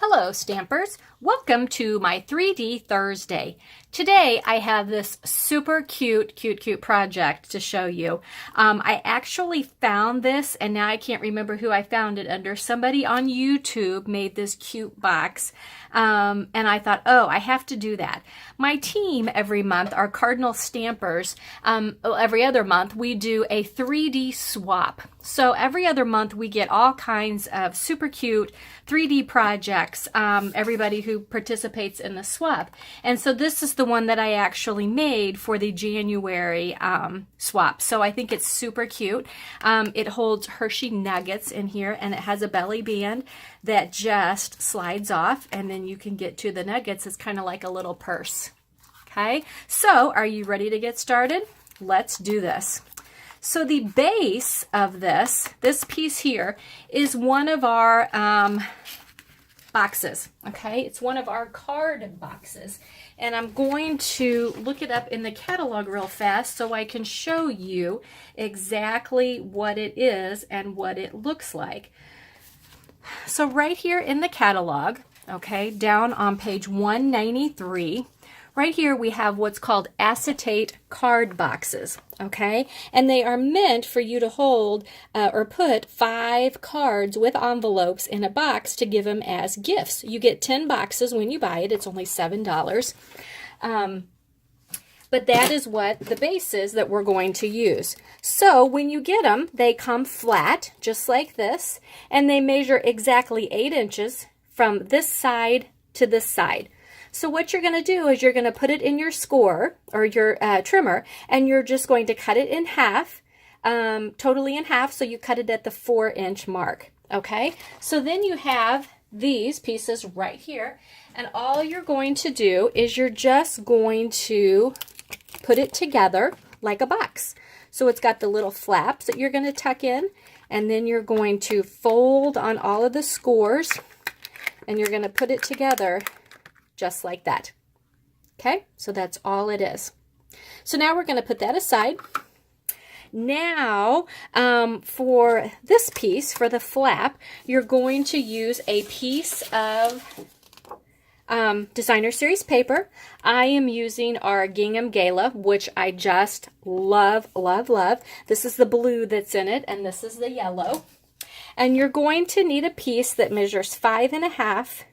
Hello Stampers, welcome to my 3D Thursday. Today I have this super cute project to show you. I actually found this and now I can't remember who I found it under. Somebody on YouTube made this cute box and I thought, oh, I have to do that. My team every month, our Cardinal Stampers, every other month we do a 3D swap. So every other month we get all kinds of super cute 3D projects, everybody who participates in the swap. And so this is the one that I actually made for the January swap. So I think it's super cute. It holds Hershey Nuggets in here and it has a belly band that just slides off and then you can get to the nuggets. It's kind of like a little purse. Okay, so are you ready to get started? Let's do this. So the base of this piece here is one of our boxes, okay? It's one of our card boxes. And I'm going to look it up in the catalog real fast so I can show you exactly what it is and what it looks like. So right here in the catalog, okay, down on page 193, right here we have what's called acetate card boxes, okay? And they are meant for you to hold or put 5 cards with envelopes in a box to give them as gifts. You get 10 boxes when you buy it. It's only $7. But that is what the base is that we're going to use. So when you get them, they come flat, just like this, and they measure exactly 8 inches from this side to this side. So what you're going to do is you're going to put it in your score or your trimmer, and you're just going to cut it in half, totally in half, so you cut it at the 4-inch mark, okay? So then you have these pieces right here, and all you're going to do is you're just going to put it together like a box. So it's got the little flaps that you're going to tuck in, and then you're going to fold on all of the scores, and you're going to put it together just like that. Okay, so that's all it is. So now we're going to put that aside. Now, for this piece, for the flap, you're going to use a piece of Designer Series paper. I am using our Gingham Gala, which I just love, love, love. This is the blue that's in it, and this is the yellow. And you're going to need a piece that measures 5.5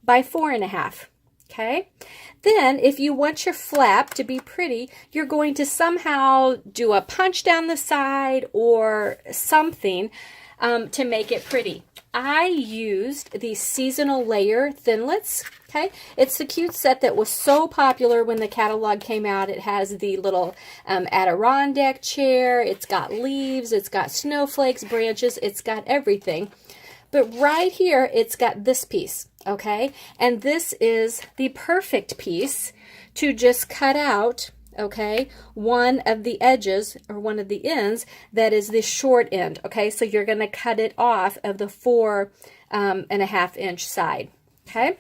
by 4.5. Okay, then if you want your flap to be pretty, you're going to somehow do a punch down the side or something to make it pretty. I used the seasonal layer Thinlits. Okay, it's the cute set that was so popular when the catalog came out. It has the little Adirondack chair, it's got leaves, it's got snowflakes, branches, it's got everything. But right here, it's got this piece, okay? And this is the perfect piece to just cut out, okay, one of the edges or one of the ends that is the short end, okay? So you're going to cut it off of the 4.5-inch side, okay?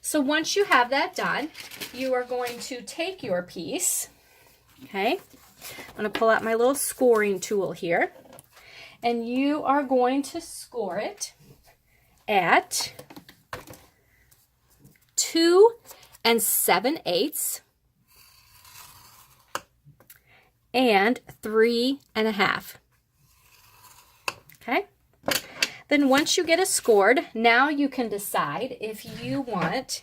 So once you have that done, you are going to take your piece, okay? I'm going to pull out my little scoring tool here. And you are going to score it at 2 7/8 and 3.5. Okay. Then once you get it scored, now you can decide if you want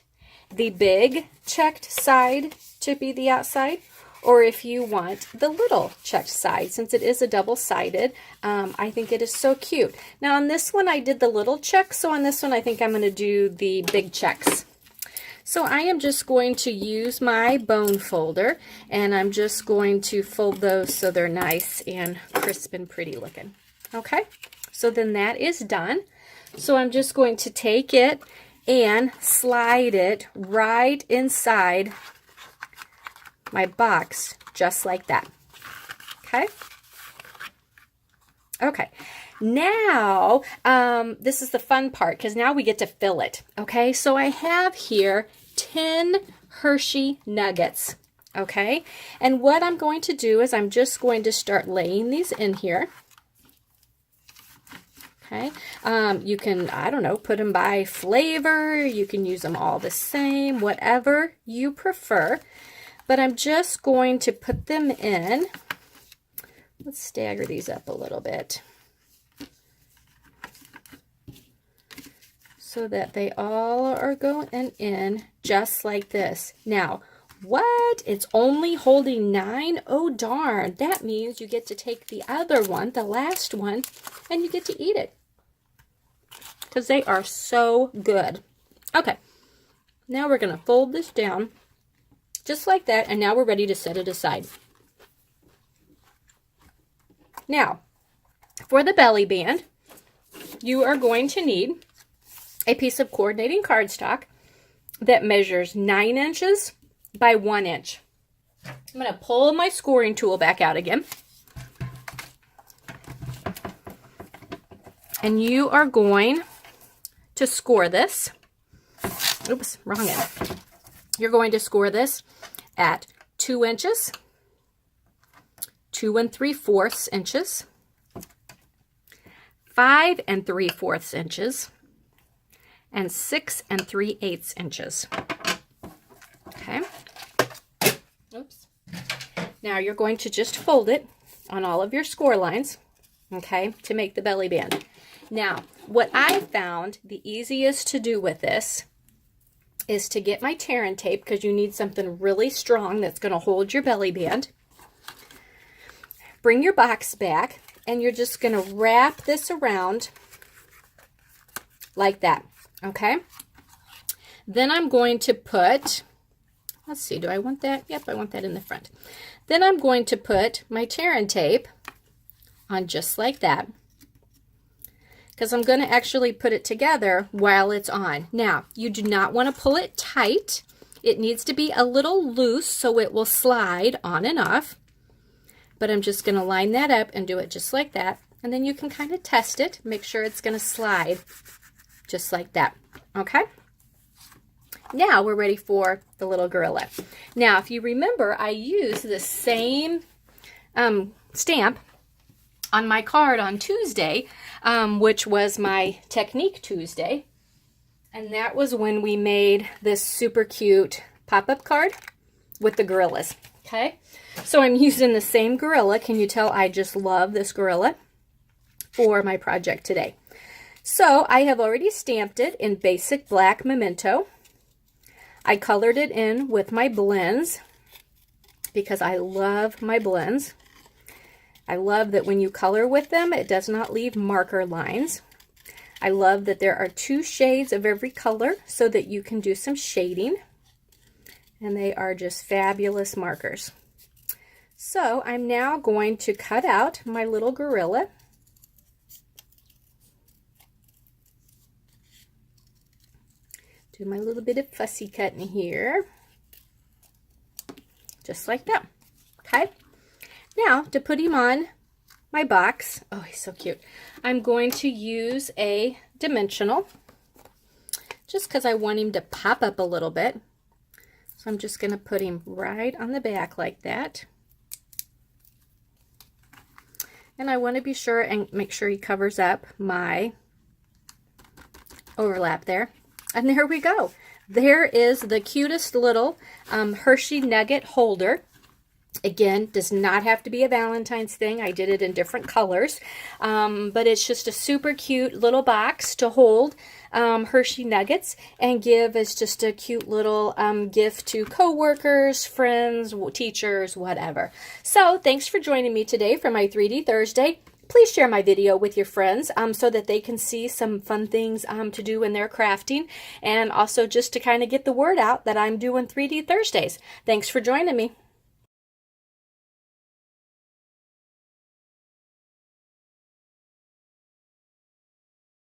the big checked side to be the outside, or if you want the little checked side. Since it is a double-sided, I think it is so cute. Now on this one I did the little check, so on this one I think I'm going to do the big checks. So I am just going to use my bone folder, and I'm just going to fold those so they're nice and crisp and pretty looking. Okay, so then that is done. So I'm just going to take it and slide it right inside my box, just like that. Okay. Okay. Now, this is the fun part, because now we get to fill it. Okay. So I have here 10 Hershey Nuggets. Okay. And what I'm going to do is I'm just going to start laying these in here. Okay, you can, I don't know, put them by flavor. You can use them all the same, whatever you prefer. But I'm just going to put them in. Let's stagger these up a little bit so that they all are going in just like this. Now, what? It's only holding 9? Oh, darn. That means you get to take the other one, the last one, and you get to eat it. Because they are so good. Okay. Now we're going to fold this down just like that, and now we're ready to set it aside. Now, for the belly band, you are going to need a piece of coordinating cardstock that measures 9 inches by 1 inch. I'm going to pull my scoring tool back out again. And you are going to score this. Oops, wrong end. You're going to score this at 2 inches, 2 3/4 inches, 5 3/4 inches, and 6 3/8 inches. Okay. Oops. Now you're going to just fold it on all of your score lines, okay, to make the belly band. Now, what I found the easiest to do with this is to get my tear and tape, because you need something really strong that's going to hold your belly band. Bring your box back, and you're just going to wrap this around like that, okay? Then I'm going to put, let's see, do I want that? Yep, I want that in the front. Then I'm going to put my tear and tape on just like that, because I'm going to actually put it together while it's on. Now, you do not want to pull it tight. It needs to be a little loose so it will slide on and off. But I'm just going to line that up and do it just like that. And then you can kind of test it, make sure it's going to slide just like that. Okay? Now we're ready for the little gorilla. Now, if you remember, I used the same stamp on my card on Tuesday, which was my Technique Tuesday. And that was when we made this super cute pop-up card with the gorillas. Okay, so I'm using the same gorilla. Can you tell I just love this gorilla for my project today? So I have already stamped it in basic black memento. I colored it in with my blends because I love my blends. I love that when you color with them, it does not leave marker lines. I love that there are 2 shades of every color so that you can do some shading. And they are just fabulous markers. So I'm now going to cut out my little gorilla. Do my little bit of fussy cutting here. Just like that. Okay. Now, to put him on my box, oh, he's so cute, I'm going to use a dimensional just because I want him to pop up a little bit. So I'm just going to put him right on the back like that. And I want to be sure and make sure he covers up my overlap there. And there we go. There is the cutest little Hershey Nugget holder. Again, does not have to be a Valentine's thing. I did it in different colors. But it's just a super cute little box to hold Hershey Nuggets and give as just a cute little gift to coworkers, friends, teachers, whatever. So thanks for joining me today for my 3D Thursday. Please share my video with your friends so that they can see some fun things to do in their crafting, and also just to kind of get the word out that I'm doing 3D Thursdays. Thanks for joining me.